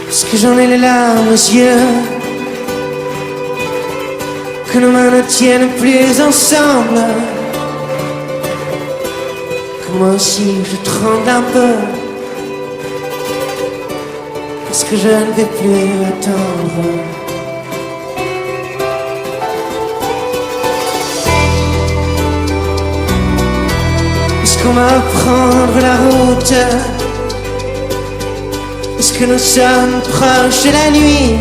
Parce que j'en ai les larmes aux yeux, que nos mains ne tiennent plus ensemble, que moi aussi je tremble un peu, parce que je ne vais plus attendre. Est-ce qu'on va prendre la route? Est-ce que nous sommes proches de la nuit?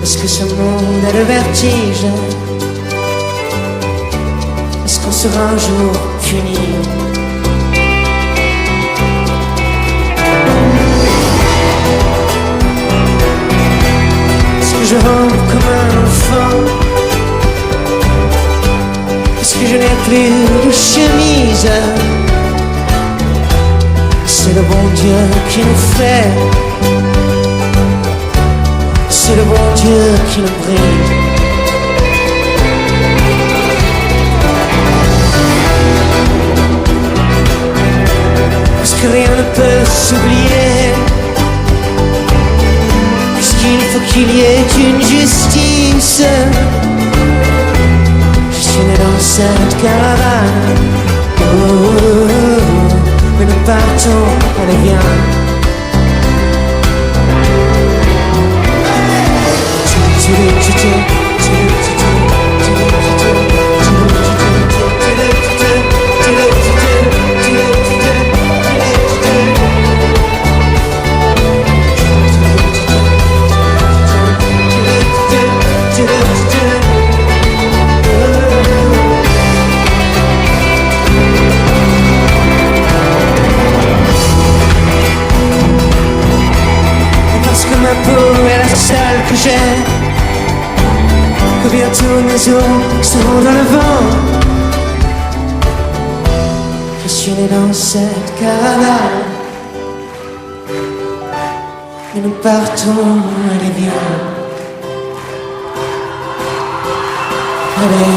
Est-ce que ce monde a le vertige? Est-ce qu'on sera un jour puni? Est-ce que je rampe comme un enfant? Est-ce que je n'ai plus de chemise? C'est le bon Dieu qui nous fait, c'est le bon Dieu qui nous brille. Parce que rien ne peut s'oublier, puisqu'il faut qu'il y ait une justice. Je suis né dans cette caravane. Oh, oh, oh. Mais nous partons, allez viens. Ma peau est la seule que j'ai, que bientôt mes os seront dans le vent. Je suis né dans cette caravane, et nous partons, allez viens. Allez.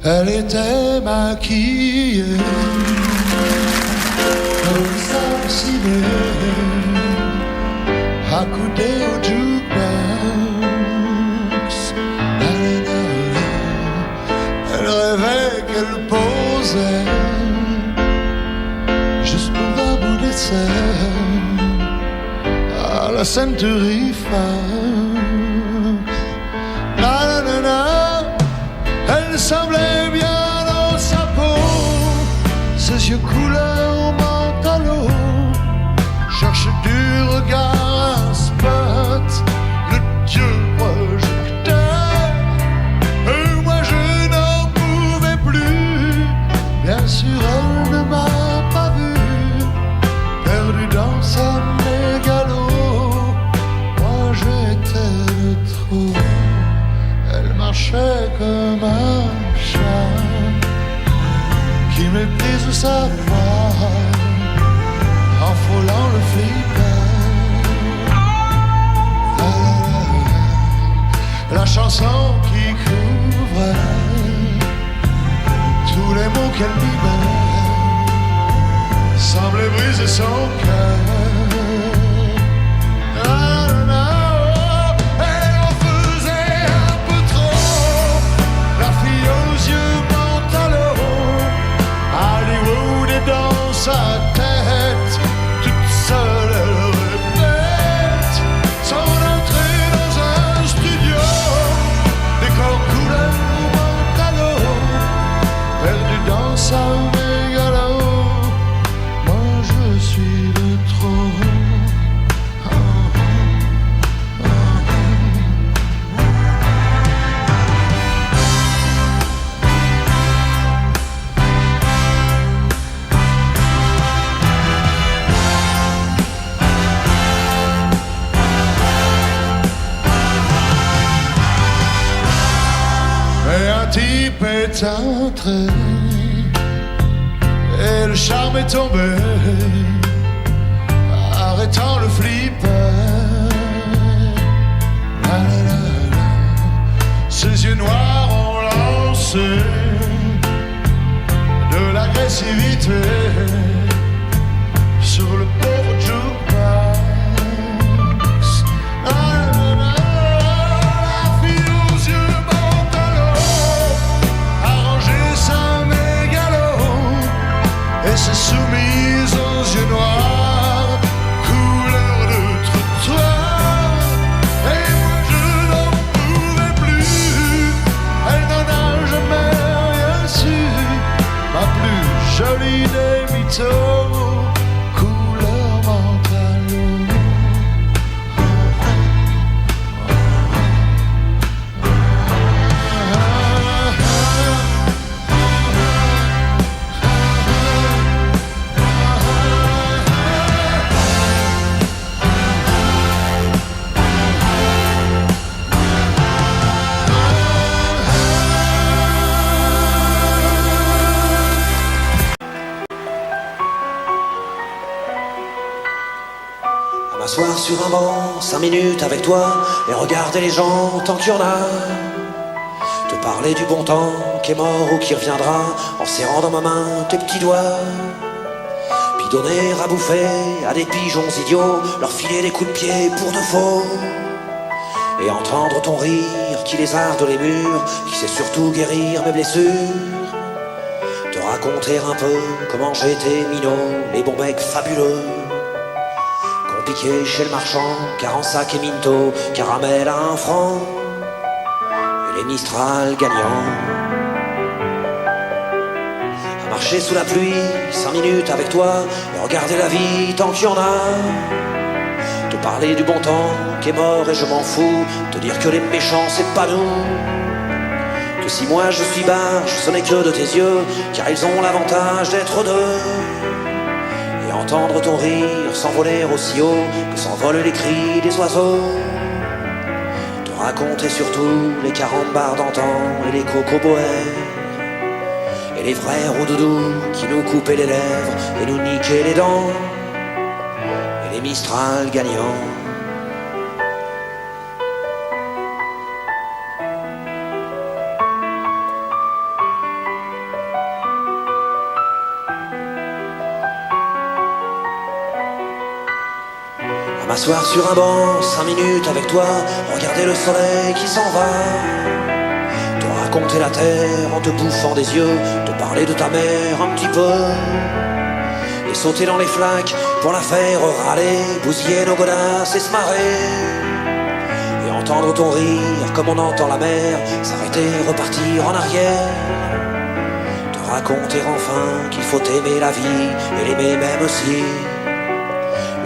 Elle était maquillée comme ça ciné, accoudée au jukebox. Elle rêvait qu'elle posait juste pour un bout d'essai à la ceinture Fox. Na na na na. Elle semblait bien dans sa peau, ses yeux couleur mentalo, cherche du regard un spot, le Dieu projecteur. Et moi je n'en pouvais plus, bien sûr elle ne m'a pas vu, perdu dans sa mégalo, moi j'étais de trop. Elle marchait comme un chat qui méprise sa voix en frôlant le flipper. La chanson qui couvre tous les mots qu'elle libère semblait briser son cœur. Et on faisait un peu trop la fille aux yeux pantalons. Hollywood est dans sa tête, toute seule elle répète son entrée dans un studio, décor couleur pantalon, perdu dans sa mégalo. Moi je suis de trop. Et un type est entré et le charme est tombé, arrêtant le flipper. La, la, la, la. Ses yeux noirs ont lancé de l'agressivité sur le pauvre jukebox. La, la, la, la fille aux yeux pantalons a rangé sa mégalo et s'est soumise aux yeux noirs, couleur de trottoir. Et moi je n'en pouvais plus, elle n'en a jamais rien su. Ma plus jolie des mythos, couleur mentalo. À m'asseoir sur un banc, 5 minutes avec toi, et regarder les gens tant qu'il y en a. Te parler du bon temps qui est mort ou qui reviendra, en serrant dans ma main tes petits doigts. Puis donner à bouffer à des pigeons idiots, leur filer des coups de pied pour de faux. Et entendre ton rire qui lézarde les murs, qui sait surtout guérir mes blessures. Te raconter un peu comment j'étais minot, les bons mecs fabuleux piqué chez le marchand, car en sac et minto, caramel à 1 franc, et les Mistral gagnants. À marcher sous la pluie, 5 minutes avec toi, et regarder la vie tant qu'il y en a. Te parler du bon temps qui est mort et je m'en fous, te dire que les méchants c'est pas nous. Que si moi je suis barge, ce n'est que de tes yeux, car ils ont l'avantage d'être deux. Entendre ton rire s'envoler aussi haut que s'envolent les cris des oiseaux. Te raconter surtout les carambars d'antan et les cocoboères et les vrais roudoudous qui nous coupaient les lèvres et nous niquaient les dents, et les Mistral gagnants. À m'asseoir sur un banc, 5 minutes avec toi, regarder le soleil qui s'en va. Te raconter la terre en te bouffant des yeux, te parler de ta mère un petit peu. Et sauter dans les flaques pour la faire râler, bousiller nos godasses et se marrer. Et entendre ton rire comme on entend la mer, s'arrêter, repartir en arrière. Te raconter enfin qu'il faut aimer la vie et l'aimer même aussi.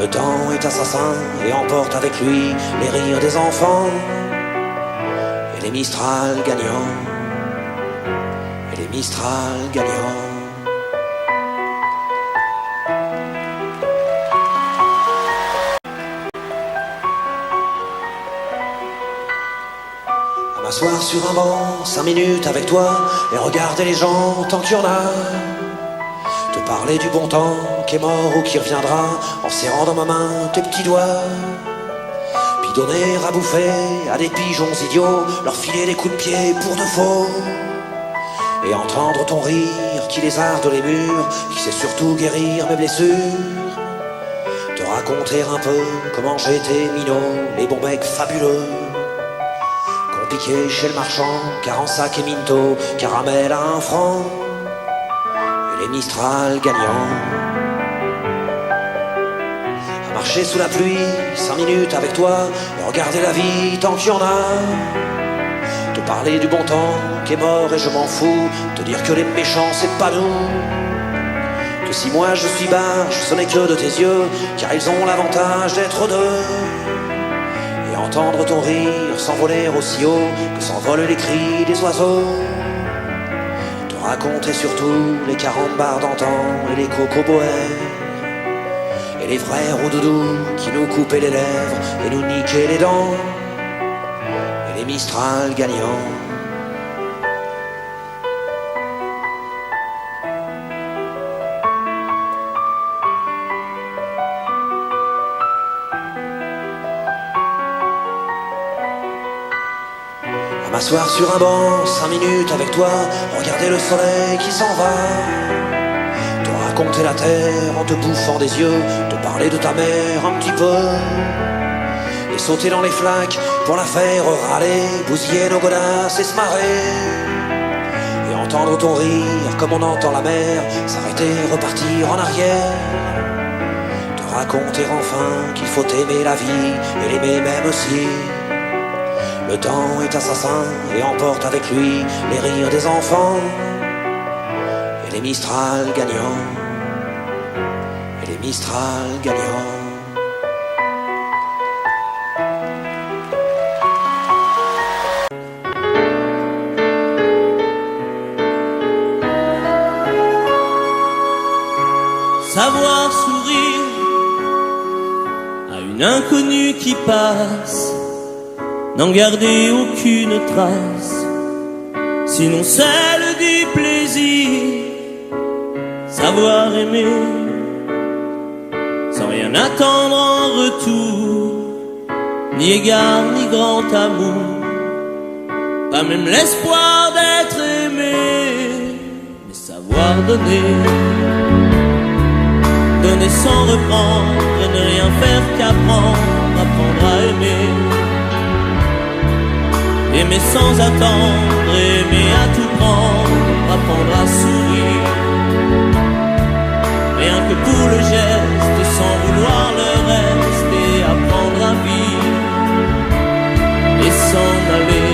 Le temps est assassin et emporte avec lui les rires des enfants, et les Mistral gagnants, et les Mistral gagnants. À m'asseoir sur un banc, 5 minutes avec toi, et regarder les gens tant qu'il y en a. Te parler du bon temps qui est mort ou qui reviendra, en serrant dans ma main tes petits doigts. Puis donner à bouffer à des pigeons idiots, leur filer des coups de pied pour de faux. et entendre ton rire qui lézarde les murs, qui sait surtout guérir mes blessures. Te raconter un peu comment j'ai été minot, les bons mecs fabuleux qu'on piquait chez le marchand, car en sac et minto, caramel à 1 franc, et les Mistral gagnants. À marcher sous la pluie 5 minutes avec toi, et regarder la vie tant qu'il y en a. Te parler du bon temps qui est mort et je m'en fous, te dire que les méchants c'est pas nous, que si moi je suis barge, ce n'est que de tes yeux, car ils ont l'avantage d'être deux. Et entendre ton rire s'envoler aussi haut que s'envolent les cris des oiseaux. Te raconter surtout les carambars d'antan et les cocoboères, et les vrais roux-doudous qui nous coupaient les lèvres et nous niquaient les dents, et les Mistral gagnants. À m'asseoir sur un banc 5 minutes avec toi, regarder le soleil qui s'en va, te raconter la terre en te bouffant des yeux, te parler de ta mère un petit peu, et sauter dans les flaques pour la faire râler, bousiller nos godasses et se marrer, et entendre ton rire comme on entend la mer s'arrêter, repartir en arrière, te raconter enfin qu'il faut aimer la vie et l'aimer même aussi. Le temps est assassin et emporte avec lui les rires des enfants, et les Mistral gagnants, et les Mistral gagnants. Savoir sourire à une inconnue qui passe, n'en garder aucune trace, sinon celle du plaisir. Savoir aimer sans rien attendre en retour, ni égard ni grand amour, pas même l'espoir d'être aimé, mais savoir donner, donner sans reprendre, et ne rien faire qu'apprendre, apprendre à aimer. Aimer sans attendre, aimer à tout prendre, apprendre à sourire. Rien que pour le geste, sans vouloir le reste, et apprendre à vivre et s'en aller.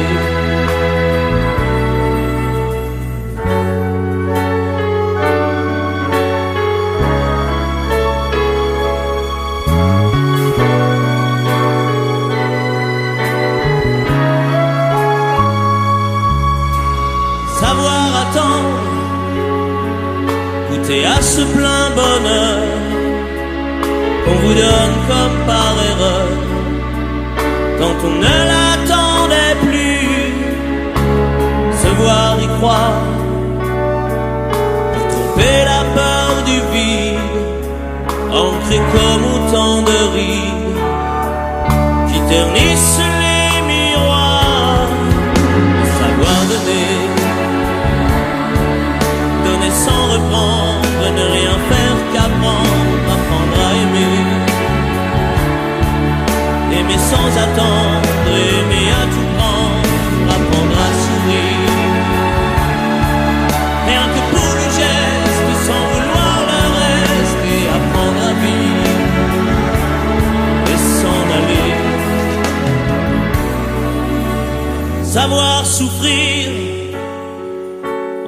Savoir attendre, goûter à ce plein bonheur qu'on vous donne comme par erreur, quand on ne l'attendait plus. Se voir y croire, pour tromper la peur du vide, ancré comme autant de rides qui ternissent les miroirs. Savoir donner, donner sans reprendre, ne rien faire qu'apprendre, apprendre à aimer. Aimer sans attendre, aimer à tout prendre, apprendre à sourire. Rien que pour le geste, sans vouloir le reste, et apprendre à vivre et s'en aller. Savoir souffrir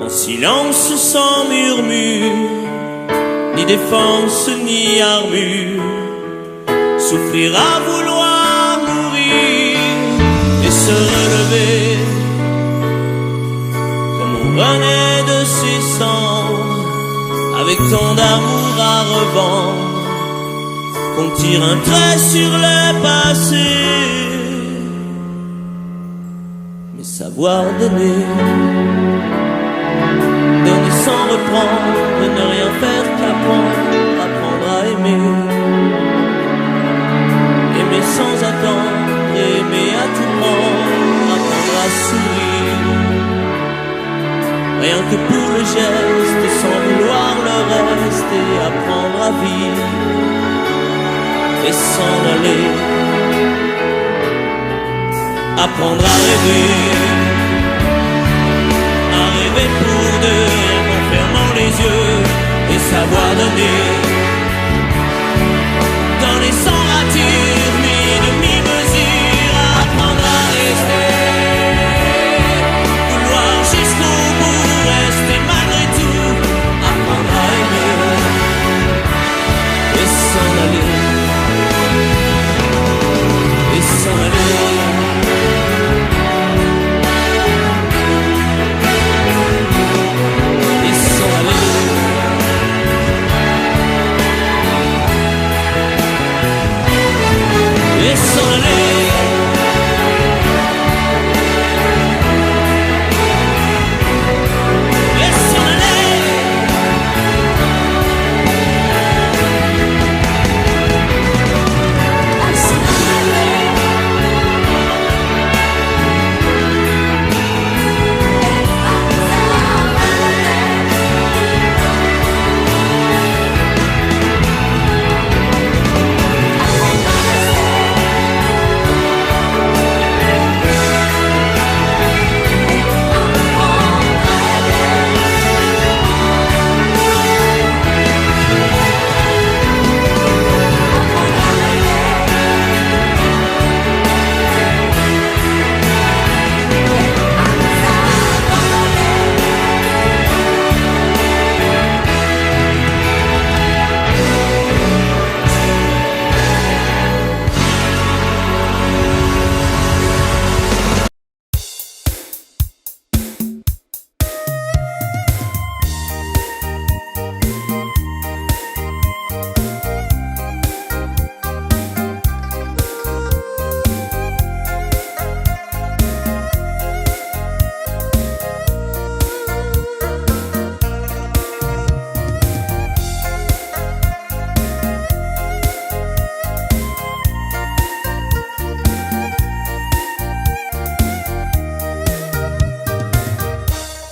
en silence sans murmure, ni défense ni armure, souffrir à vouloir mourir et se relever comme on renaît de ses cendres, avec tant d'amour à revendre qu'on tire un trait sur le passé. Mais savoir donner, donner sans reprendre, ne rien faire qu'apprendre, apprendre à aimer. Aimer sans attendre, aimer à tout prendre, apprendre à sourire. Rien que geste sans vouloir le reste et apprendre à vivre et s'en aller. Apprendre à rêver pour deux en fermant les yeux et savoir donner sans rature ni demi-mesure. Apprendre à rester, vouloir jusqu'au bout, rester malgré tout. Apprendre à aimer et s'en aller, et s'en aller.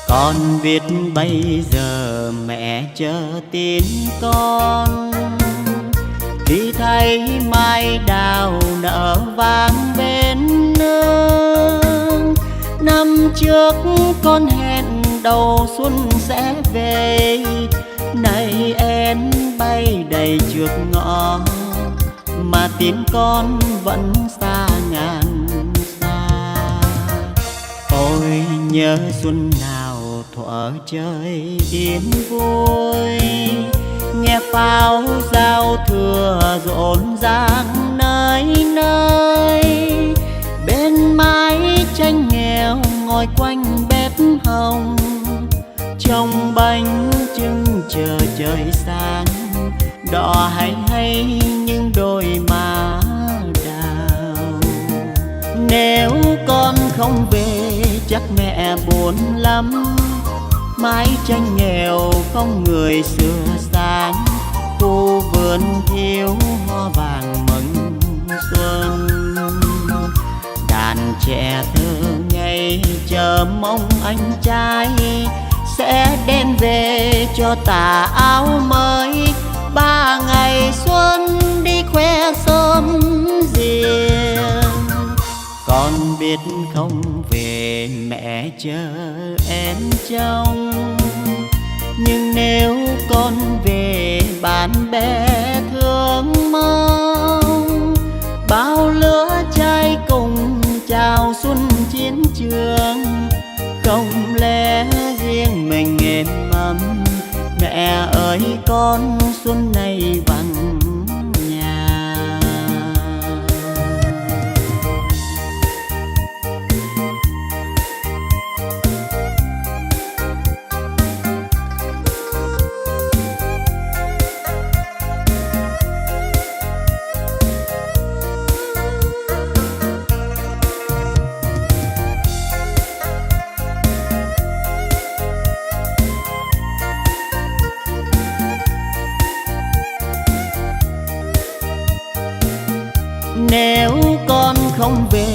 Con biết bây giờ mẹ chờ tin con, khi thấy mai đào nở vàng bên nương. Năm trước con hẹn đầu xuân sẽ về, nay én bay đầy trước ngõ, mà tin con vẫn xa ngàn xa. Ôi nhớ xuân nào thuở trời yên vui, nghe pháo giao thừa rộn ràng nơi nơi. Bên mái tranh nghèo ngồi quanh bếp hồng, trồng bánh trưng chờ trời sáng, đỏ hay hay những đôi má đào. Nếu con không về chắc mẹ buồn lắm, mái tranh nghèo không người xưa sáng, khu vườn thiếu hoa vàng mừng xuân. Đàn trẻ thơ ngây chờ mong anh trai sẽ đem về cho tà áo mới. 3 ngày xuân đi khoe sớm riêng, con biết không về mẹ chờ em trông. Nhưng nếu con về bạn bè thương mong, bao lứa trai cùng chào xuân chiến trường. Không lẽ riêng mình êm ấm, mẹ ơi con xuân này vắng nhà. Nếu con không về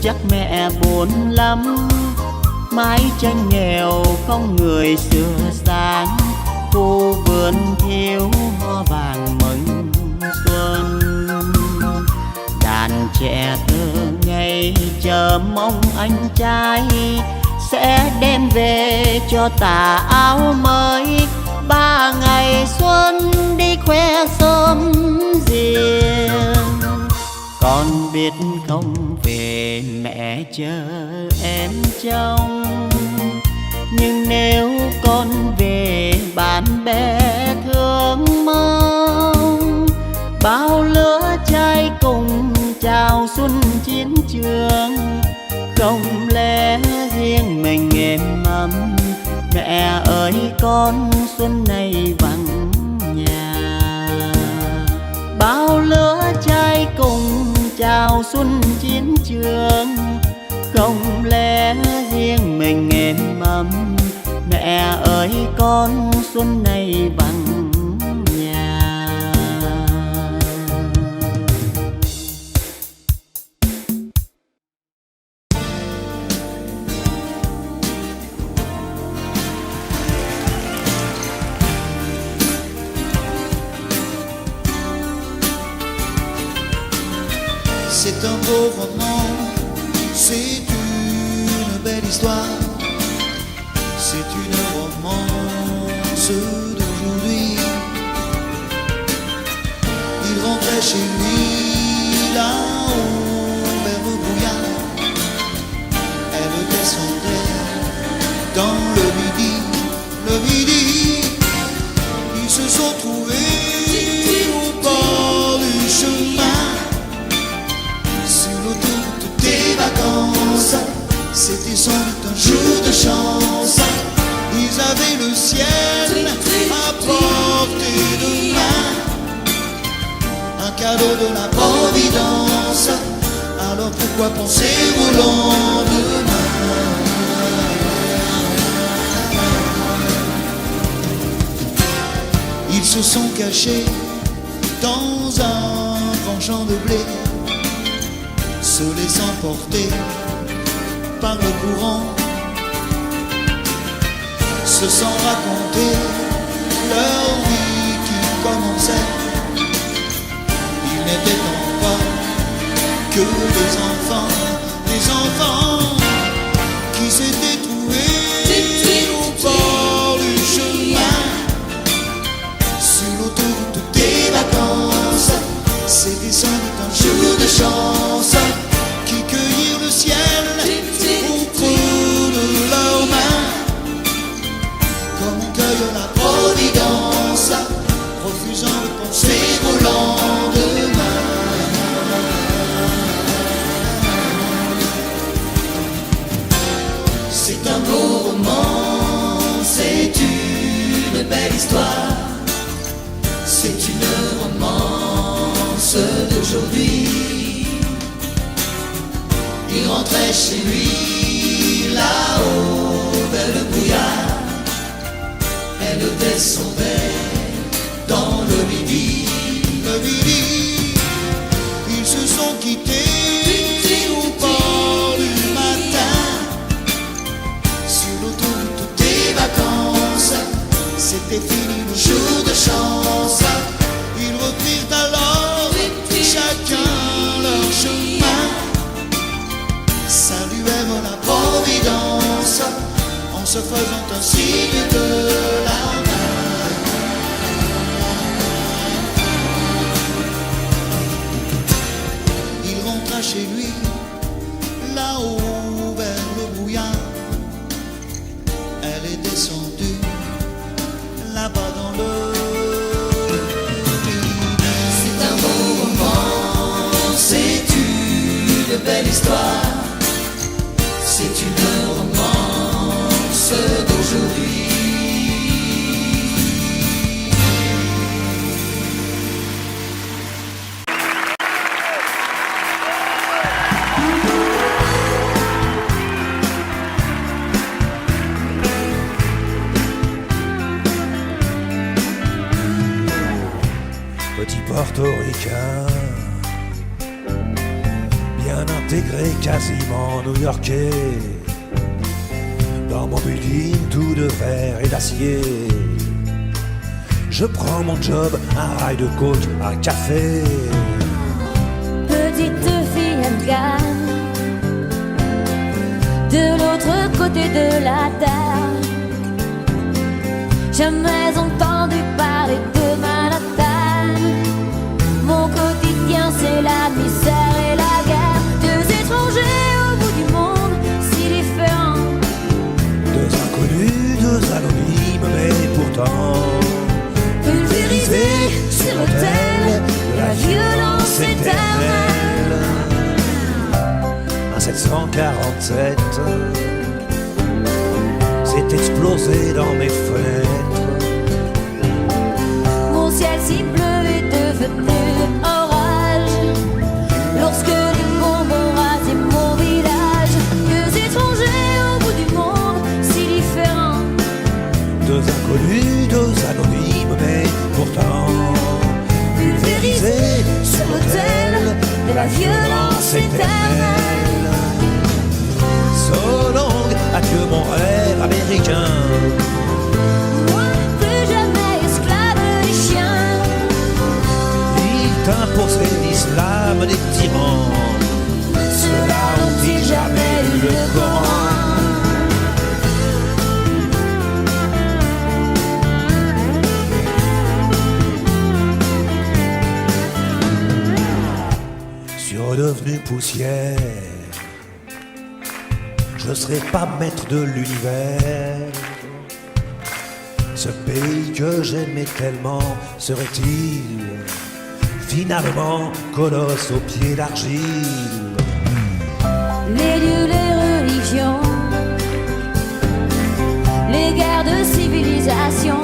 chắc mẹ buồn lắm, mái tranh nghèo không người sửa sáng, khu vườn thiếu hoa vàng mừng xuân. Đàn trẻ thơ ngây chờ mong anh trai sẽ đem về cho tà áo mới. 3 ngày xuân đi khoe sớm riêng, con biết không về mẹ chờ em trông. Nhưng nếu con về bạn bè thương mong, bao lứa trai cùng chào xuân chiến trường. Không lẽ riêng mình êm ấm, mẹ ơi con xuân này vắng nhà. Bao lứa trai cùng chào xuân chiến trường, không lẽ riêng mình êm ấm, mẹ ơi con xuân này vắng nhà. C'est un beau roman, c'est une belle histoire, c'est une romance d'aujourd'hui. Il rentrait chez lui là-haut vers le brouillard, elle descendait dans le midi, ils se sont trouvés au bord du chemin. Des vacances, c'était sans doute un jour de chance. Ils avaient le ciel à portée de main, un cadeau de la Providence. Alors pourquoi penser au lendemain? Ils se sont cachés dans un grand champ de blé, se laissant porter par le courant, se sont raconter leur vie qui commençait. Ils n'étaient encore que des enfants qui s'étaient trouvés au bord du chemin, sur l'autoroute des vacances. C'était sans doute un jour de chance, qui cueillirent le ciel au creux de leurs mains, comme on cueille la Providence, refusant de penser au lendemain. C'est un beau roman, c'est une belle histoire, c'est une romance d'aujourd'hui. Il rentrait chez lui là-haut vers le brouillard, elle descendait dans le midi. Ils se sont quittés au bord du matin, sur l'autoroute des vacances. C'était fini le jour de chance. Ils reprirent alors chacun leur chemin, saluèrent la Providence en se faisant un signe de la main. Il rentra chez lui là-haut vers le brouillard, elle est descendue là-bas dans le midi. C'est un beau roman, c'est une belle histoire, c'est une romance d'aujourd'hui. Petit portoricain, bien intégré, quasiment new-yorkais. Dans mon building tout de verre et d'acier, je prends mon job, un rail de coke, un café. Petite fille afghane, de l'autre côté de la terre, jamais entendu parler de Manhattan. Mon quotidien c'est la misère et la guerre. Deux étrangers au bout du monde, si différents. Deux inconnus, deux anonymes, mais pourtant pulvérisés sur l'autel de la violence éternelle. Un 747 s'est explosé dans mes fenêtres. Mon ciel si bleu est devenu orage lorsque les bombes ont rasé mon village. Deux étrangers au bout du monde, si différents. Deux inconnus, deux anonymes, mais pourtant pulvérisés sur l'autel de la violence éternelle. So long, adieu mon rêve américain. Moi, plus jamais esclave des chiens. Il t'imposait l'islam des tyrans. Ceux-là ont-ils jamais lu le Coran? Suis redevenu poussière. Je serai pas maître de l'univers. Ce pays que j'aimais tellement serait-il finalement colosse aux pieds d'argile? Les dieux, les religions, les guerres de civilisation,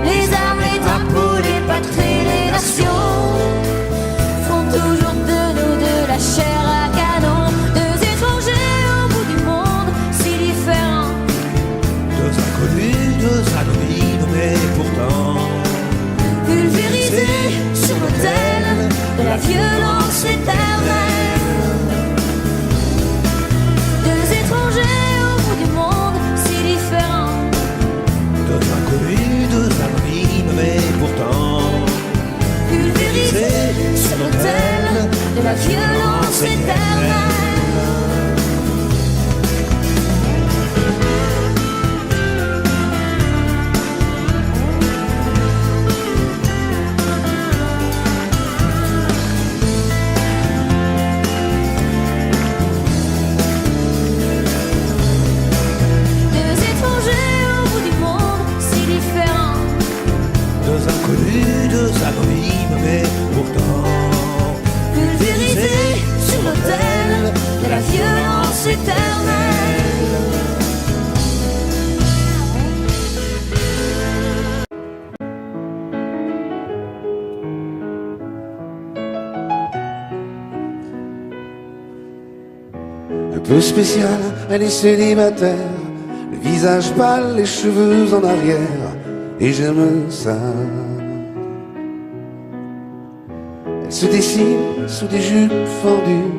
les armes, les drapeaux, les patries, les nations font toujours de nous de la chair à canon. Deux étrangers au bout du monde, si différents. Deux inconnus, deux anonymes, mais pourtant pulvérisés sur l'autel de la violence éternelle. Deux étrangers au bout du monde, si différents. deux inconnus, deux anonymes, mais pourtant Pulvérisés sur l'autel de la violence éternelle. Deux étrangers au bout du monde, si différents. deux inconnus, deux anonymes, mais pourtant Pulvérisés sur l'autel de la violence éternelle. Un peu spécial, elle est célibataire, le visage pâle, les cheveux en arrière, et j'aime ça. Elle se dessine sous des jupes fendues,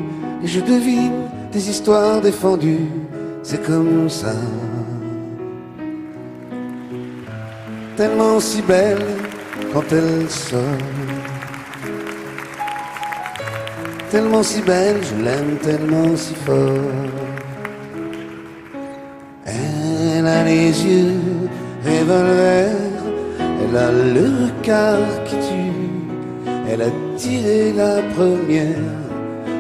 et je devine des histoires défendues, c'est comme ça. Tellement si belle quand elle sort, tellement si belle, je l'aime tellement si fort. Elle a les yeux revolver, elle a le regard qui tue, elle a tiré la première,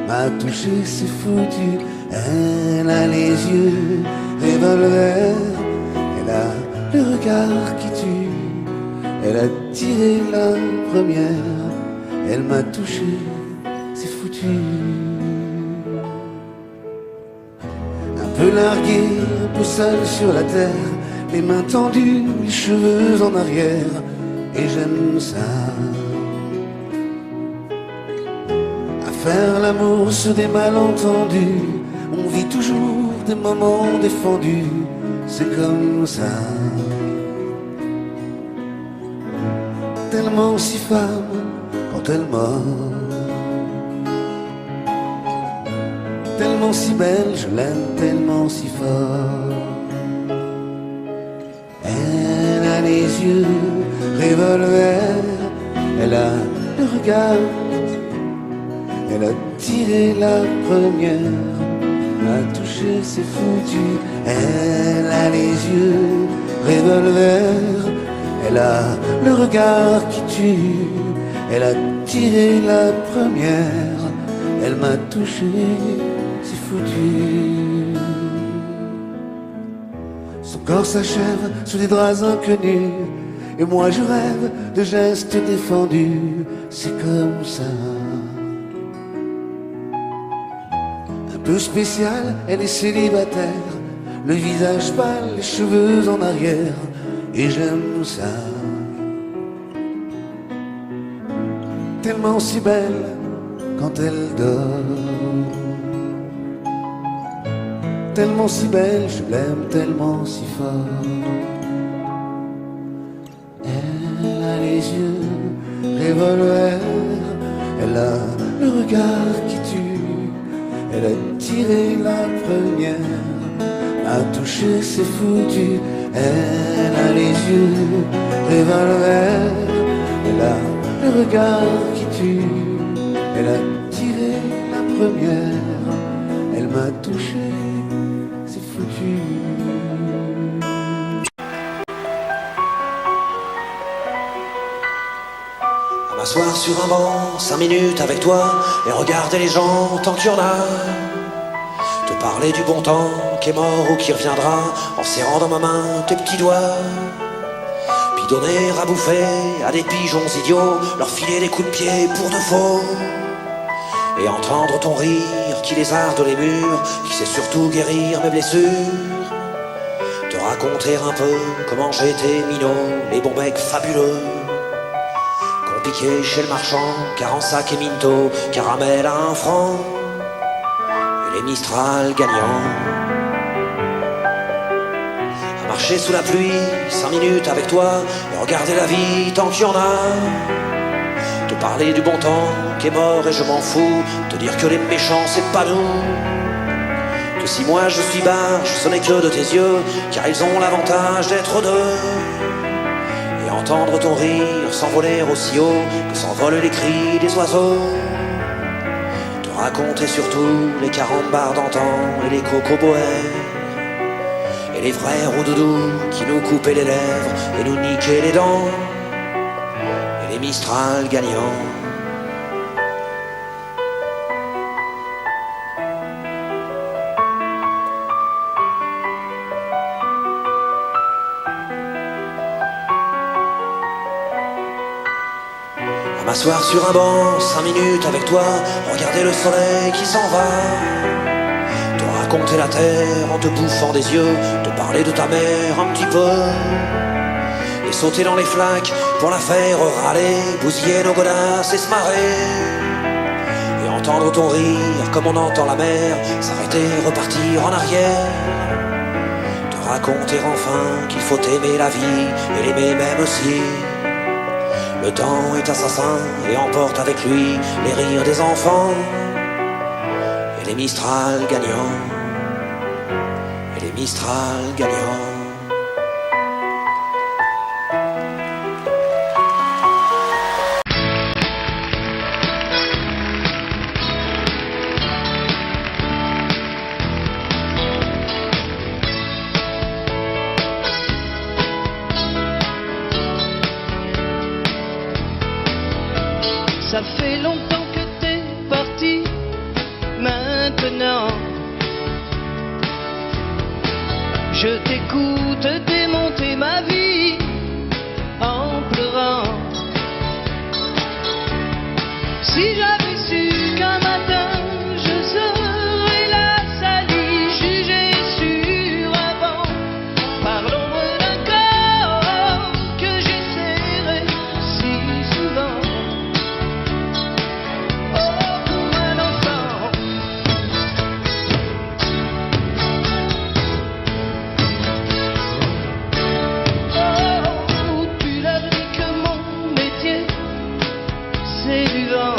m'a touché, c'est foutu. Elle a les yeux revolver, elle a le regard qui tue, elle a tiré la première, elle m'a touché, c'est foutu. Un peu largué, un peu seul sur la terre, les mains tendues, les cheveux en arrière, et j'aime ça. À faire l'amour sur des malentendus, on vit toujours des moments défendus, c'est comme ça. Tellement si femme quand elle mord, tellement si belle, je l'aime tellement si fort. Elle a les yeux revolver, elle a le regard, elle a tiré la première, m'a touché, c'est foutu. Elle a les yeux revolver, elle a le regard qui tue, elle a tiré la première, elle m'a touché, c'est foutu. Son corps s'achève sous des draps inconnus, et moi je rêve de gestes défendus, c'est comme ça. Un peu spécial, elle est célibataire, le visage pâle, les cheveux en arrière, et j'aime ça. Tellement si belle quand elle dort, tellement si belle, je l'aime tellement si fort. Elle a les yeux revolver, elle a le regard qui tue, elle a tiré la première, a touché, c'est foutu. Elle a les yeux revolver, elle a le regard qui tue, elle a tiré la première, elle m'a touché, c'est foutu. À m'asseoir sur un banc, 5 minutes avec toi, et regarder les gens tant qu'il y en a. Te parler du bon temps qui est mort ou qui reviendra, en serrant dans ma main tes petits doigts. Puis donner à bouffer à des pigeons idiots, leur filer des coups de pied pour de faux. Et entendre ton rire qui lézarde les murs, qui sait surtout guérir mes blessures. Te raconter un peu comment j'étais minot, les bons mecs fabuleux qu'on piquait chez le marchand, car en sac et minto, caramel à 1 franc, et les Mistral gagnants. À marcher sous la pluie, 5 minutes avec toi, et regarder la vie tant qu'il y en a. Te parler du bon temps qui est mort et je m'en fous, te dire que les méchants c'est pas nous. Que si moi je suis barge, ce n'est que de tes yeux, car ils ont l'avantage d'être deux. Et entendre ton rire s'envoler aussi haut que s'envolent les cris des oiseaux. Te raconter surtout les carambars d'antan et les cocoboères, et les vrais roudoudous qui nous coupaient les lèvres et nous niquaient les dents, et les Mistral gagnants. À m'asseoir sur un banc, 5 minutes avec toi, regarder le soleil qui s'en va. Te raconter la terre en te bouffant des yeux, te parler de ta mère un petit peu. Et sauter dans les flaques pour la faire râler, bousiller nos godasses et se marrer. Et entendre ton rire comme on entend la mer, s'arrêter, repartir en arrière. Te raconter enfin qu'il faut aimer la vie et l'aimer même aussi. Le temps est assassin et emporte avec lui les rires des enfants, et les Mistral gagnants, et les Mistral gagnants. Ça fait longtemps que t'es parti, maintenant je t'écoute démonter ma vie en pleurant. Si j'avais su qu'un matin je serais la salie jugée sur un banc par l'ombre d'un corps que j'ai serré si souvent. C'est du vent.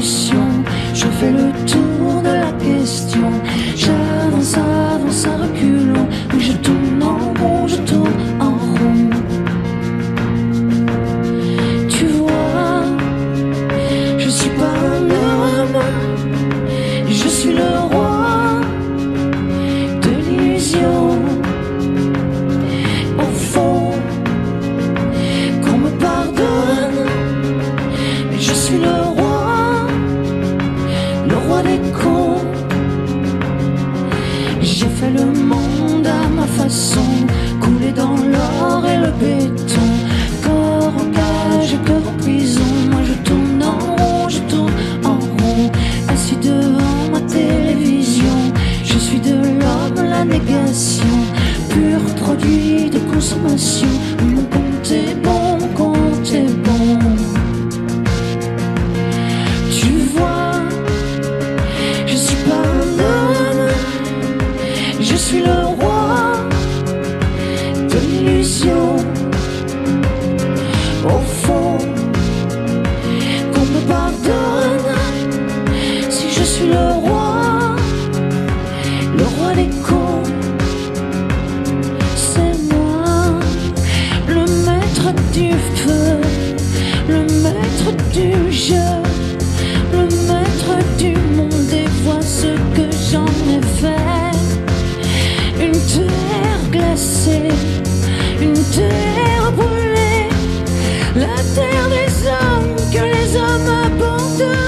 solution. Je fais le tour de la question. J'avance, avance à reculons. Oui, je tourne en rond, je tourne en rond. Tu vois, je suis pas un homme, je suis le roi de l'illusion. Au fond, qu'on me pardonne, mais je suis le roi des cons. J'ai fait le monde à ma façon, coulé dans l'or et le béton. Corps en cage, cœur en prison. Moi je tourne en rond, je tourne en rond. Assis devant ma télévision, je suis de l'homme la négation. Pur produit de consommation. Mon compte est bon, mon compte est bon. Tu vois, je suis pas un homme, je suis le roi de l'illusion. Au fond, qu'on me pardonne si je suis le roi des cons. C'est moi, le maître du feu, le maître du jeu, le maître du monde. Et vois ce que j'en ai fait. Une terre glacée, une terre brûlée, la terre des hommes que les hommes abandonnent.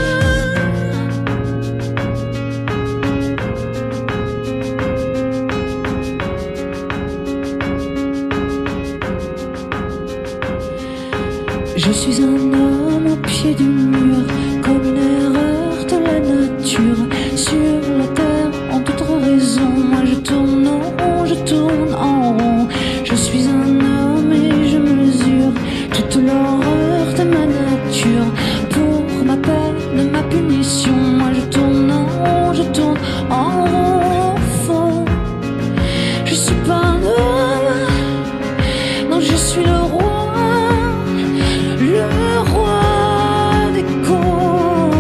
Je suis un homme au pied du mur, comme une erreur de la nature. Sur la terre, en toute raison, moi je tourne en rond, je tourne en rond. Je suis un homme et je mesure toute l'horreur de ma nature. Pour ma peine, ma punition, moi je tourne en rond, je tourne en rond. Au fond, je suis pas un homme, non je suis le roi des cons.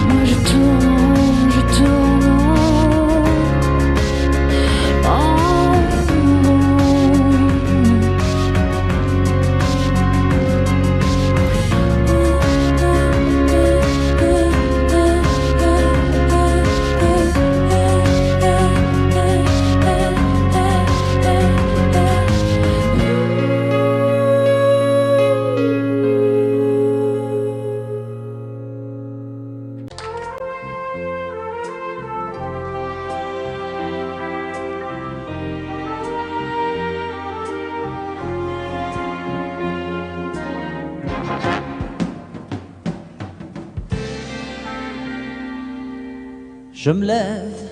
Moi je tourne, je tourne en Je me lève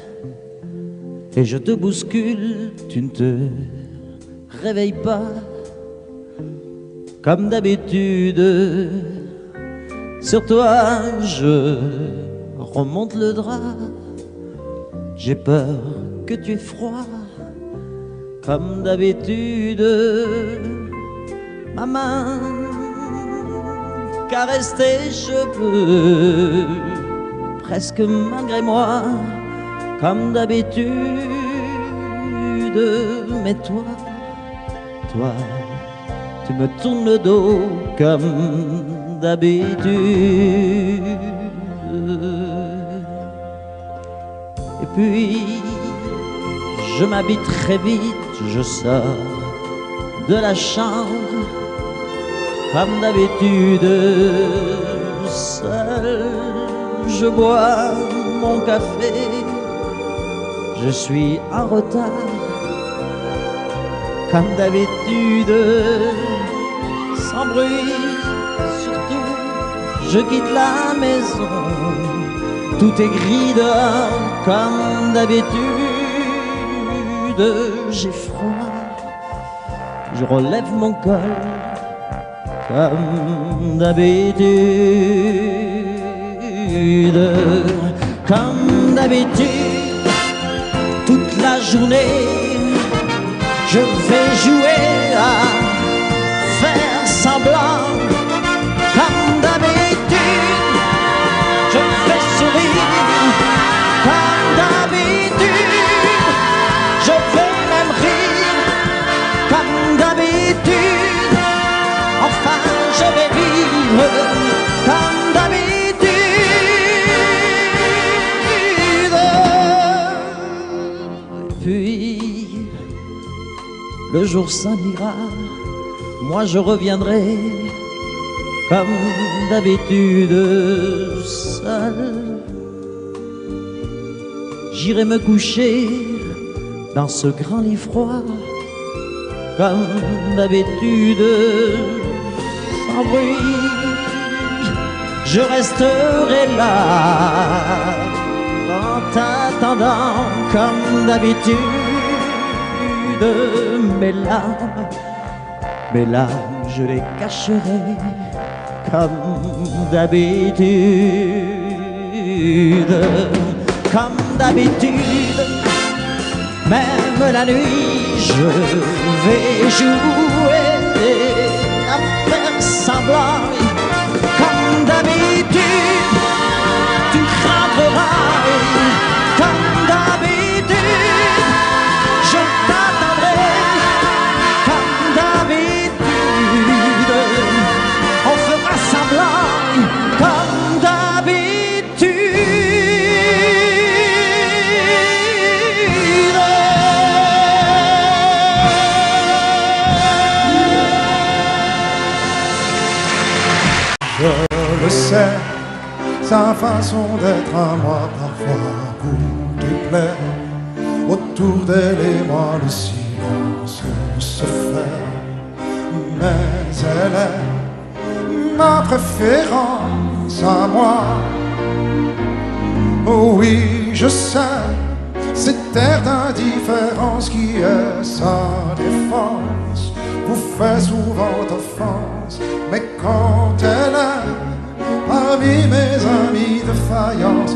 et je te bouscule, tu ne te réveilles pas comme d'habitude. Sur toi je remonte le drap, j'ai peur que tu aies froid comme d'habitude. Ma main caresse tes cheveux, presque malgré moi, comme d'habitude. Mais toi, tu me tournes le dos comme d'habitude. Et puis, je m'habille très vite, je sors de la chambre, comme d'habitude, seul. Je bois mon café, je suis en retard, comme d'habitude, sans bruit, surtout, je quitte la maison, tout est gris dehors, comme d'habitude, j'ai froid, je relève mon col, comme d'habitude. Comme d'habitude, tout journée, je vais jouer à faire semblant. Comme d'habitude, je fais sourire. Comme d'habitude, je vais même rire. Comme d'habitude, enfin je vais vivre. Comme d'habitude. Puis le jour s'en ira, moi je reviendrai comme d'habitude seul. J'irai me coucher dans ce grand lit froid, comme d'habitude sans bruit. Je resterai là en t'attendant comme d'habitude. Mes larmes, je les cacherai comme d'habitude. Comme d'habitude, même la nuit, je vais jouer à faire semblant. Comme d'habitude, tu rentreras. Comme d'habitude, je t'attendrai. Comme d'habitude, on fera semblant. Comme d'habitude. Je le sais, sa façon d'être à moi parfois vous déplaît. Autour d'elle et moi le silence se fait. Mais elle est ma préférence à moi. Oh oui, je sais, cette air d'indifférence qui est sa défense vous fait souvent offense. Mais quand elle est parmi mes amis de faïence,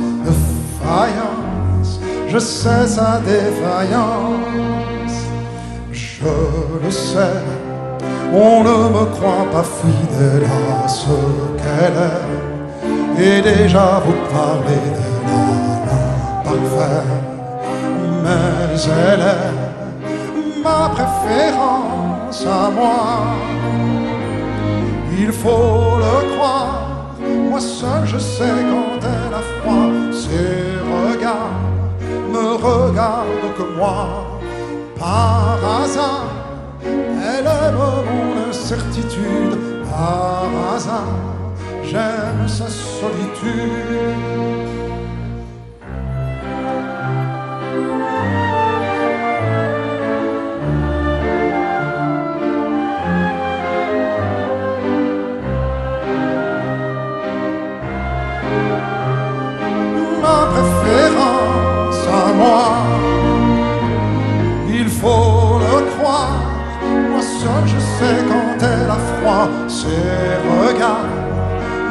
je sais sa défaillance. Je le sais, on ne me croit pas fidèle à ce qu'elle est, et déjà vous parlez de l'imparfait. Mais elle est ma préférence à moi. Il faut le croire, moi seul je sais quand elle a froid. Ses regards me regardent que moi. Par hasard, elle aime mon incertitude. Par hasard, j'aime sa solitude. Ma préférence à moi, il faut le croire, moi seul je sais quand elle a froid. Ses regards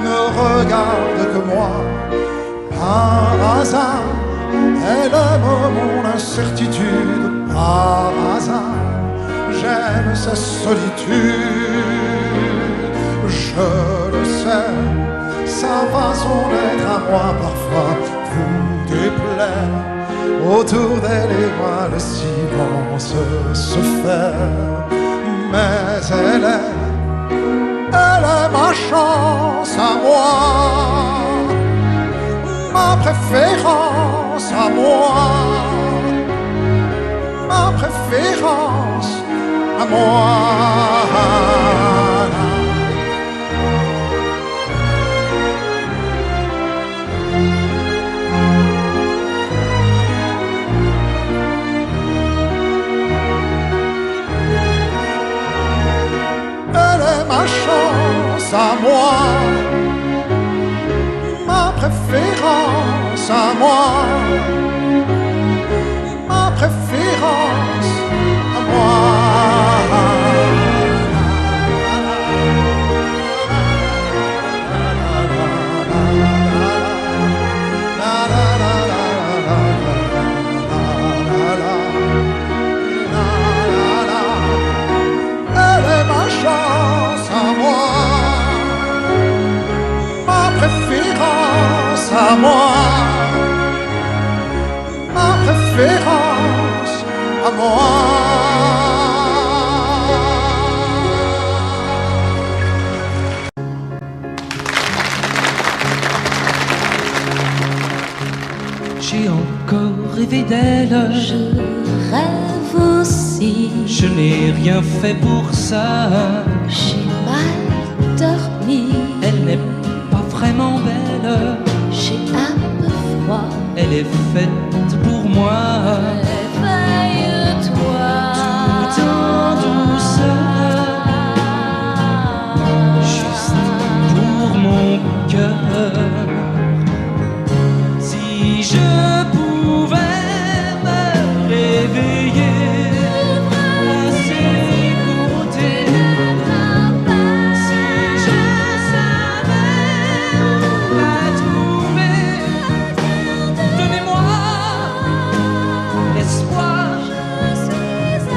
ne regardent que moi. Par hasard, elle aime mon incertitude. Par hasard, j'aime sa solitude. Je le sais, sa façon d'être à moi parfois vous déplaît. Autour d'elle et moi le silence se fait. Mais elle est ma chance à moi, ma préférence à moi, ma préférence à moi. Ma chance à moi, ma préférence à moi, ma préférence à moi. belle. Je rêve aussi. Je n'ai rien fait pour ça. J'ai mal dormi. Elle n'est pas vraiment belle. J'ai un peu froid. Elle est faite pour moi. Réveille-toi. Tout en douceur. Juste pour mon cœur. Si je pouvais me réveiller à ses côtés, si je savais la trouver, donnez-moi l'espoir,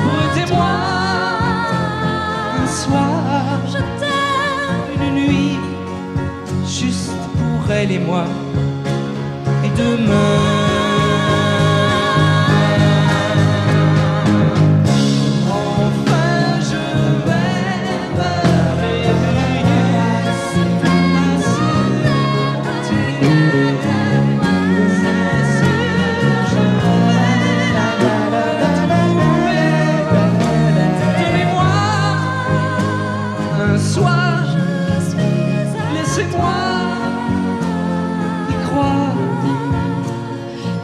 prêtez-moi un soir, Je t'aime. une nuit, juste pour elle et moi. Et demain, enfin je vais me réveiller à ses côtés. C'est sûr, je vais la trouver. Donnez-moi un soir, laissez-moi y croire.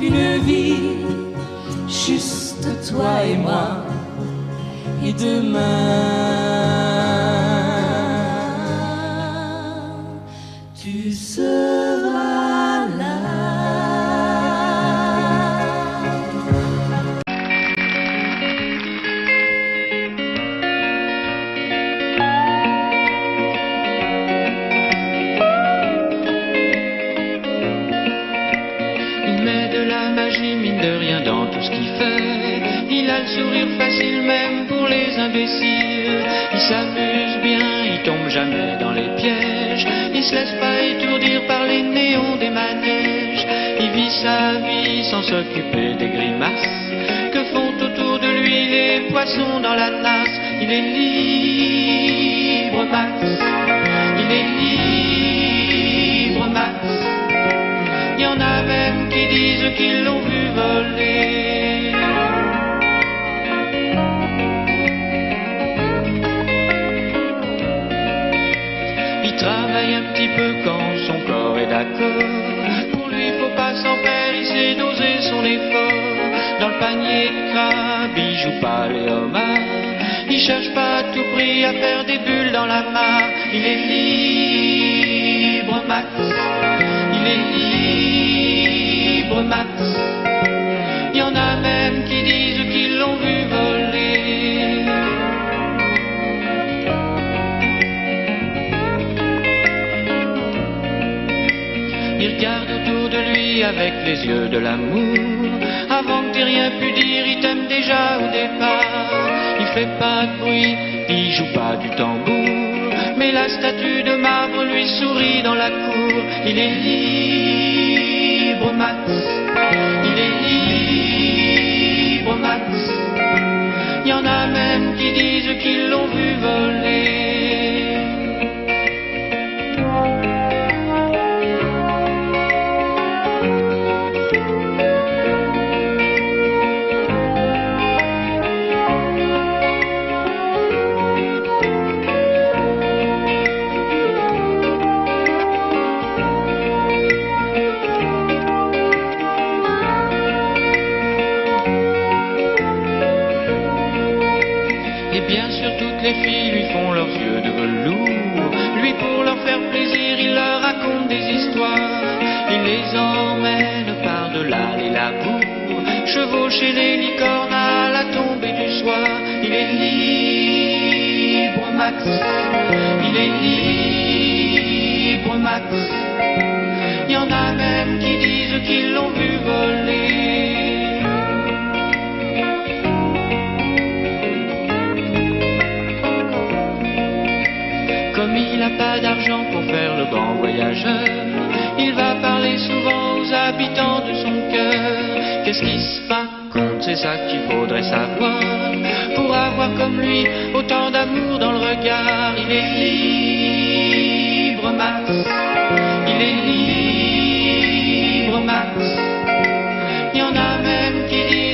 Une vie, juste toi et moi. Et demain, tu seras là. Il met de la magie, mine de rien, dans tout ce qu'il fait. Il a le sourire facile même pour les imbéciles. Il s'amuse bien, il tombe jamais dans les pièges. Il se laisse pas étourdir par les néons des manèges. Il vit sa vie sans s'occuper des grimaces que font autour de lui les poissons dans la nasse. Il est libre, Max. Il est libre, Max. Il y en a même qui disent qu'ils l'ont vu voler. Il travaille un petit peu quand son corps est d'accord. Pour lui, faut pas s'en faire, il sait doser son effort. Dans le panier de crabe, il joue pas les homards. Il cherche pas à tout prix à faire des bulles dans la mare. Il est libre, Max. Il est libre, Max. Il y en a même qui disent qu'ils l'ont vu voler. Il regarde autour de lui avec les yeux de l'amour. Avant que t'aies rien pu dire, il t'aime déjà au départ. Il fait pas de bruit, il joue pas du tambour, mais la statue de marbre lui sourit dans la cour. Il est libre, Max. Il est libre, Max. Il y en a même qui disent qu'ils l'ont vu voler. Et bien sûr toutes les filles lui font leurs yeux de velours. Lui pour leur faire plaisir il leur raconte des histoires. Il les emmène par-delà les labours, chevaucher les licornes à la tombée du soir. Il est libre, Max. Il est libre, Max. Il y en a même qui disent qu'ils l'ont vu voler. Comme il n'a pas d'argent pour faire le grand voyageur, il va parler souvent aux habitants de son cœur. Qu'est-ce qui se raconte, c'est ça qu'il faudrait savoir, pour avoir comme lui autant d'amour dans le regard. Il est libre, Max. Il est libre, Max. Il y en a même qui disent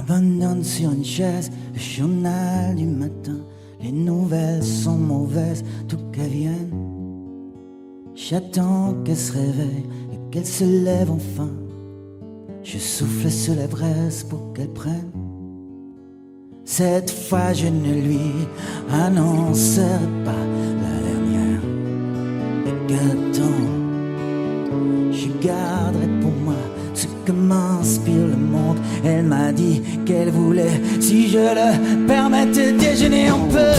m'abandonne sur une chaise, le journal du matin. Les nouvelles sont mauvaises, tout qu'elles viennent. J'attends qu'elle se réveille et qu'elle se lève enfin. Je souffle sur les braises pour qu'elle prenne. Cette fois je ne lui annoncerai pas la dernière. Et qu'attends, je garderai pour moi ce que m'inspire le monde. Elle m'a dit qu'elle voulait, si je le permettais, déjeuner un peu.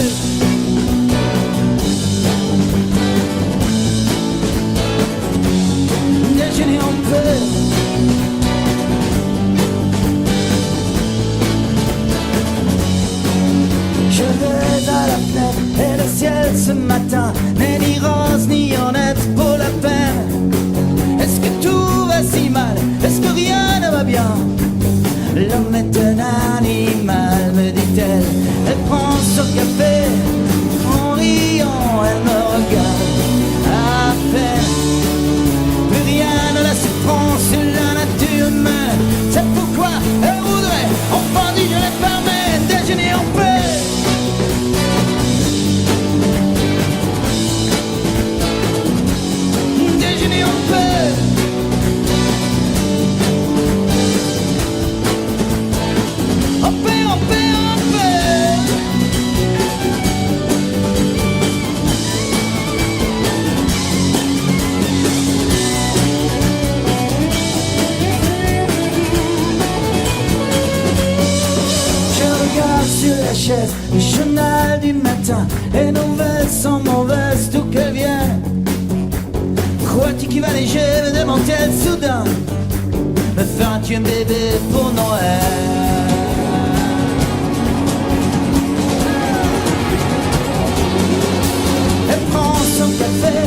Déjeuner un peu. Je vais à la fenêtre et le ciel ce matin n'est ni rose ni honnête pour la peine. Est-ce que tout va si mal? Est-ce que rien ne va bien? L'homme est un animal, me dit-elle. Elle prend son café, en riant, elle me regarde à peine. Plus rien ne la surprend sur la nature humaine. C'est pourquoi elle voudrait, enfin dit je les permets, déjeuner en paix. Déjeuner en paix. En paix, en paix, en paix. Je regarde sur la chaise le journal du matin. Les nouvelles sont mauvaises, d'où qu'elles viennent. Crois-tu qu'il va neiger, me demande-t-elle soudain. Me feras-tu un bébé pour Noël? Elle prend son café,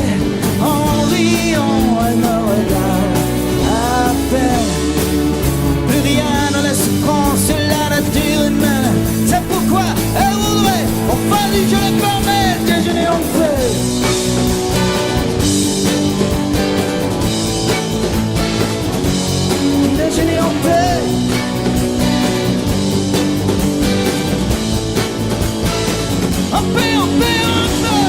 en riant, elle me regarde à peine. Plus rien ne laisse prendre sur la nature humaine. C'est pourquoi elle voudrait, enfin dit je le permets, déjeuner en paix. Déjeuner en paix. En paix, en paix, en paix.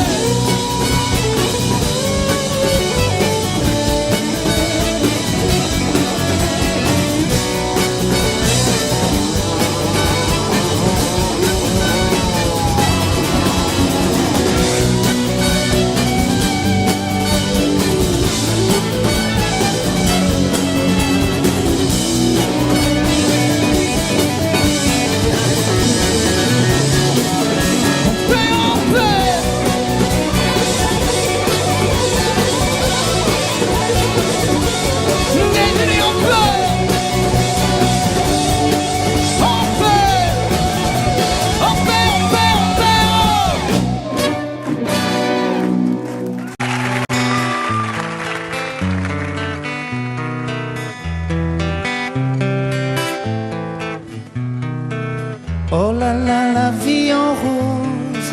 Oh là là, la vie en rose,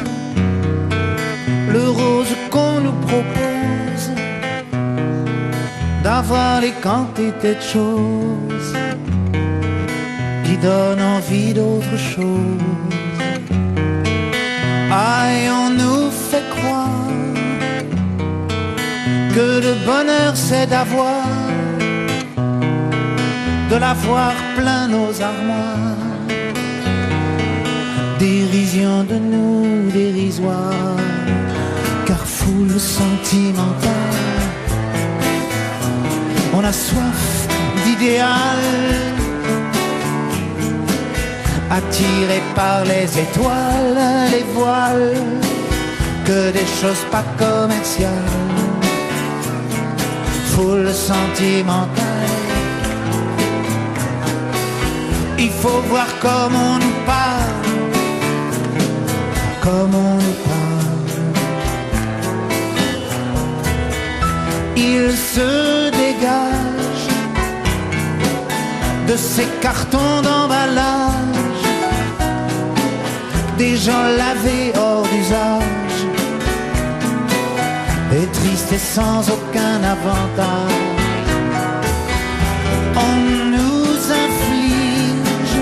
le rose qu'on nous propose, d'avoir les quantités de choses qui donnent envie d'autre chose. Aïe, on nous fait croire que le bonheur c'est d'avoir, de l'avoir plein nos armoires. Dérision de nous, dérisoire, car foule sentimentale. On a soif d'idéal, attiré par les étoiles, les voiles, que des choses pas commerciales. Foule sentimentale, il faut voir comme on nous parle, comme on nous parle. Il se dégage de ces cartons d'emballage, des gens lavés hors d'usage, et tristes et sans aucun avantage. On nous inflige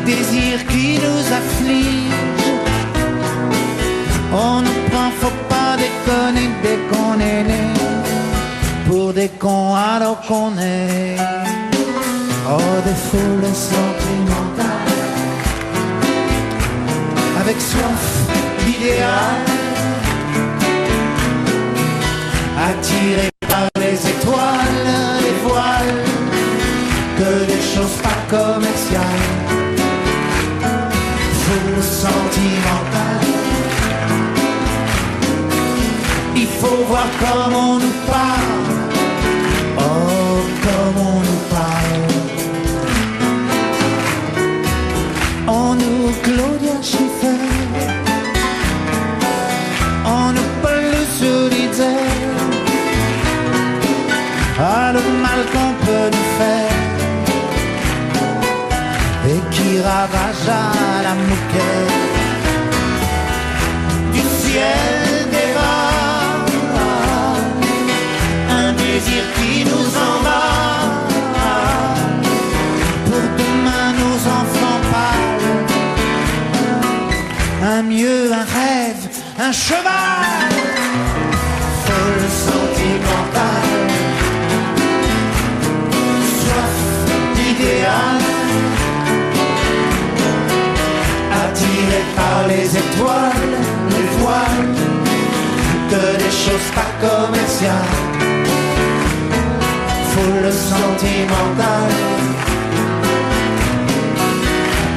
désir qui nous afflige. On nous prend, faut pas déconner dès qu'on est né, pour des cons alors qu'on est. Oh, des foules sentimentales, avec soif d'idéal, attirés par les étoiles, les voiles, que des choses pas commerciales. Foule sentimentale, il faut voir comme on nous parle. Oh, comme on nous parle. On nous Claudia Schiffer, on nous Paul Solitaire. Ah, le mal qu'on peut nous faire et qui ravage à la moquette du ciel des vents. Un désir qui nous emballe, pour demain nos enfants pâles. Un mieux, un rêve, un cheval, folle sentimentale, soif d'idéal, attiré par les étoiles, les voiles, que des choses pas commerciales. Foule sentimentale,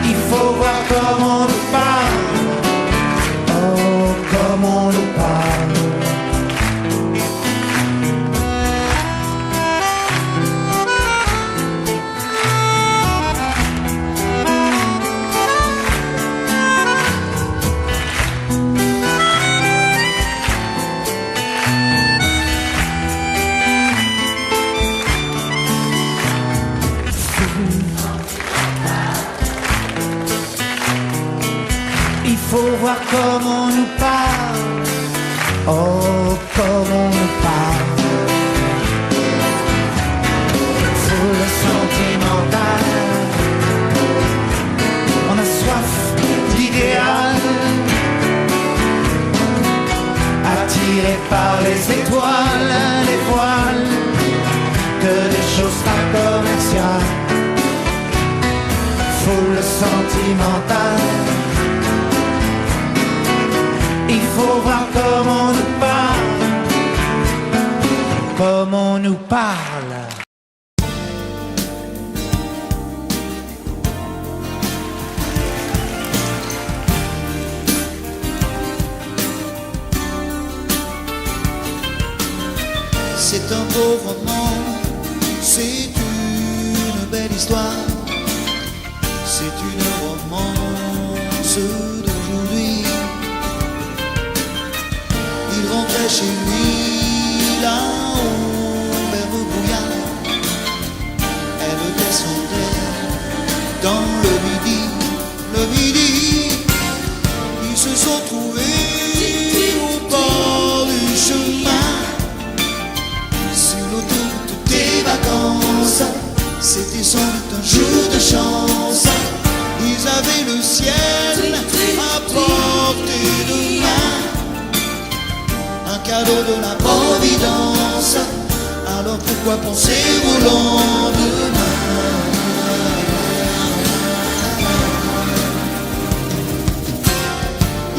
il faut voir comme on nous parle. Oh, comme on nous parle. Il faut voir comme on nous parle. Oh, comme on nous parle. Foule sentimentale, on a soif d'idéal, attiré par les étoiles, les voiles, que des choses pas commerciales. Foule sentimentale, il faut voir comme on nous parle, comme on nous parle. C'est un beau roman, c'est une belle histoire, c'est une romance d'aujourd'hui. Il rentrait chez lui là-haut vers le brouillard. Elle descendait dans le midi. Ils se sont trouvés au bord du chemin, sur l'autoroute des vacances. C'était sans doute un jour de chance. Ils avaient le ciel à portée de main, un cadeau de la Providence. Alors pourquoi penser au lendemain?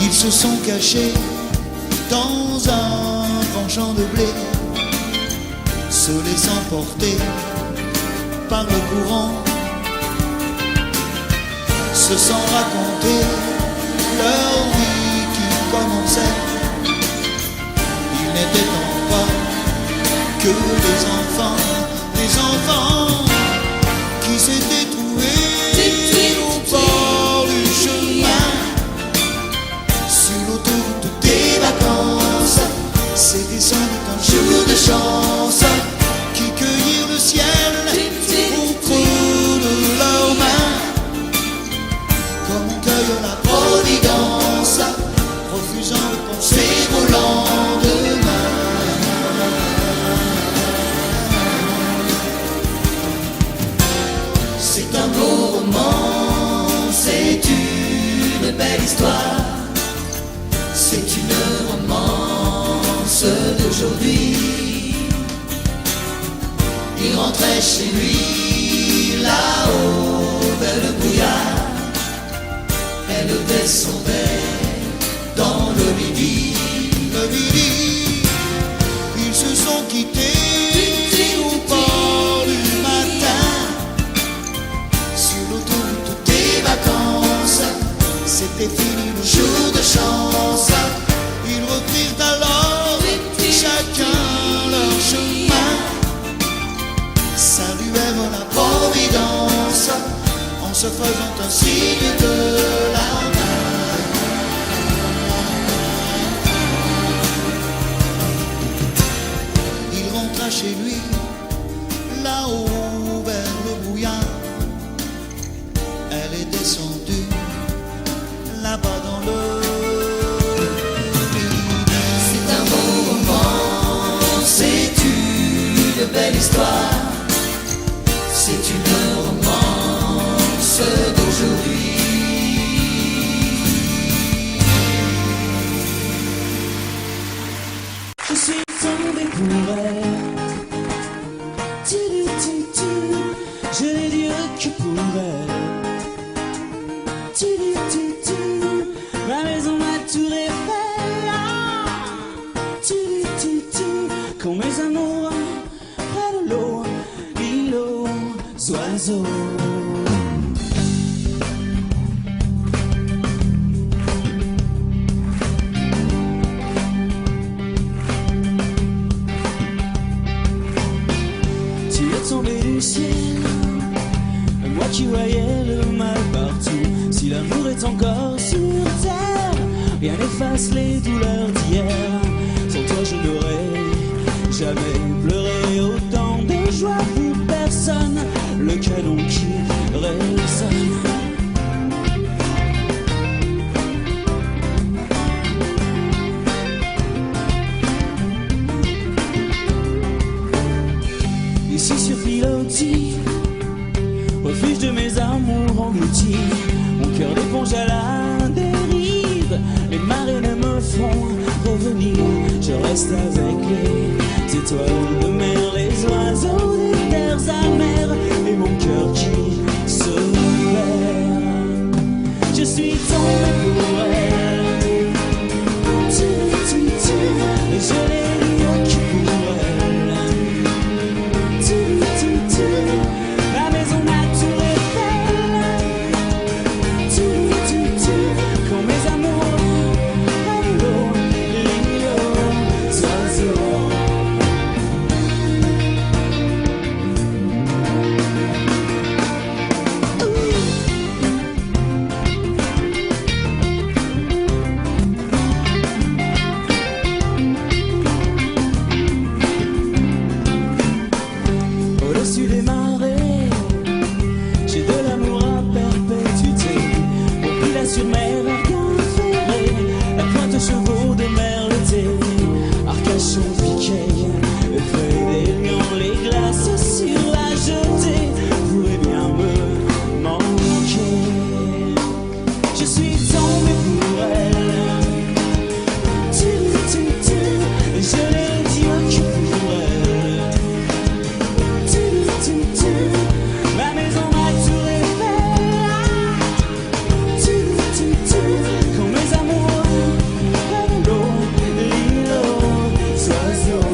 Ils se sont cachés dans un grand champ de blé, se laissant porter par le courant, se sont racontés leur vie qui commençait. Ils n'étaient donc pas que des enfants qui s'étaient trouvés au bord du chemin, sur l'autoroute des vacances. C'était sans doute un jour de chance, qui cueillirent le ciel au creux de leurs mains, comme on cueille la Providence, refusant de penser au lendemain. une romance d'aujourd'hui. Il rentrait chez lui là-haut vers le brouillard. Elle descendait dans le midi. Le midi, ils se sont quittés au port du matin. Sur l'autoroute des vacances, c'était fini le jour de chance. Ils reprirent alors chacun leur chemin, saluèrent la providence en se faisant un signe de la main. Il rentra chez lui là-haut vers le brouillard. Elle est descendue là-bas dans le midi. C'est un beau roman, c'est une belle histoire. C'est une romance d'aujourd'hui. Je suis tombé pour elle. Je n'ai Dieu que pour elle. Ma maison, ma tour Eiffel. Quand mes amours près de l'eau, îlots, oiseaux. Tu es tombé du ciel, moi qui voyais le mal partout. Si l'amour est encore sur terre, rien n'efface les douleurs d'hier. Sans toi je n'aurais jamais pleuré autant de joie pour personne. Le canon qui résonne. Ici sur Pilotis, refuge de mes amours engloutis, mon cœur d'éponge à la dérive. Les marées ne me font revenir, je reste avec les étoiles de mer, les oiseaux des terres amères et mon cœur qui se perd. Je suis tombé pour elle. Je l'ai dit qui pour elle. La maison, ma tour Eiffel. Quand mes amours près de l'eau, l'îlot, oiseaux. Au-dessus des marées, j'ai de l'amour à perpétuité. Au pile sur mer, Arcand ferré, la pointe aux chevaux de mer l'été. Arcachon piqué, effet des lions, les glaces sur la jetée pourraient bien me manquer. Je suis tombé pour elle. Je l'ai dit que pour elle. Ma maison, ma tour Eiffel. Quand mes amours près de l'eau, l'îlot, oiseaux.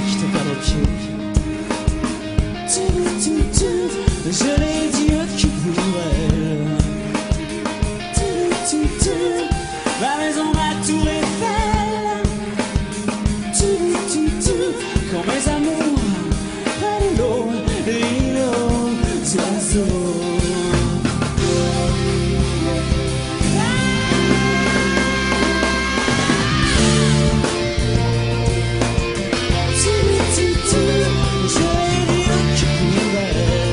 Quitte à perdre pied. Je l'ai dit que pour elle. Ma maison, ma tour Eiffel. Quand mes amours près de l'eau, l'îlot, oiseaux. Je l'ai dit que pour elle.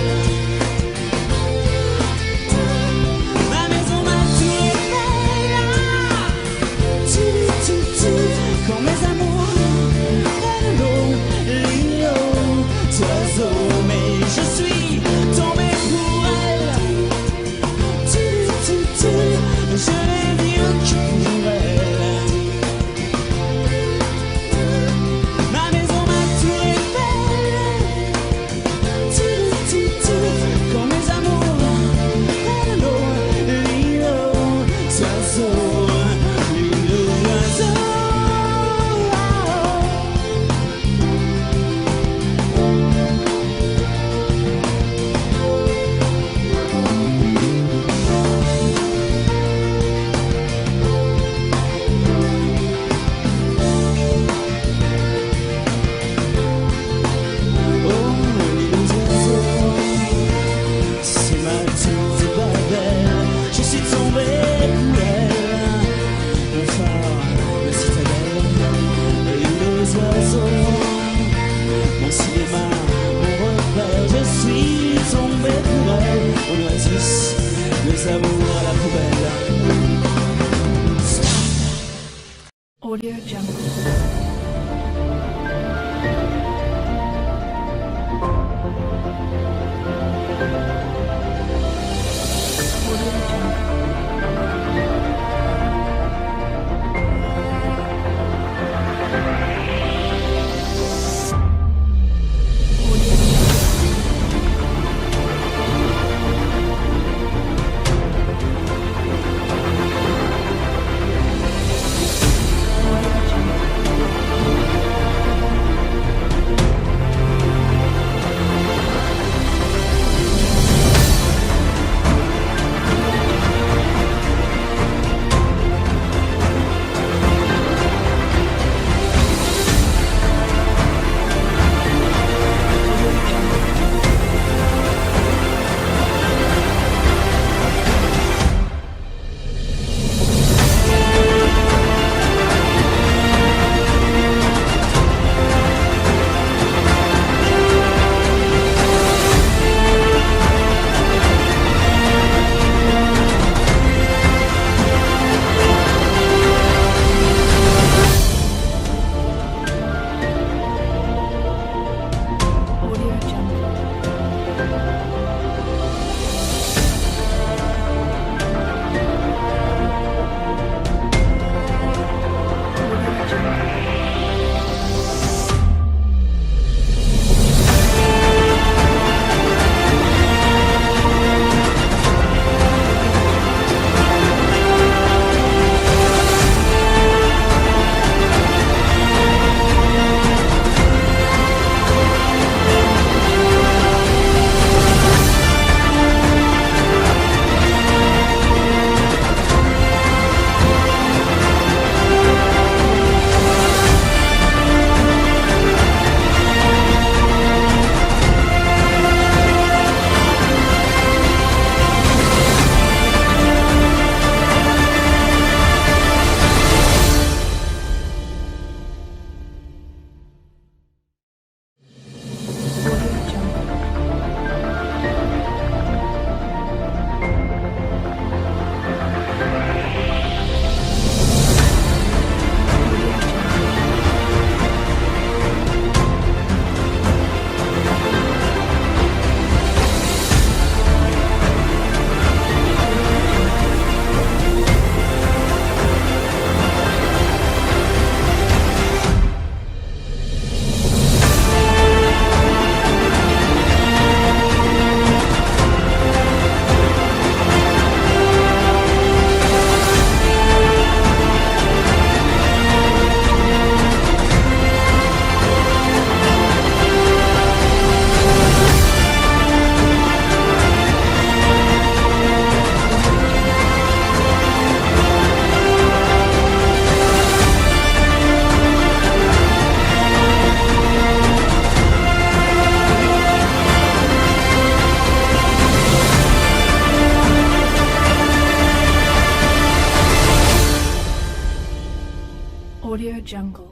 jungle.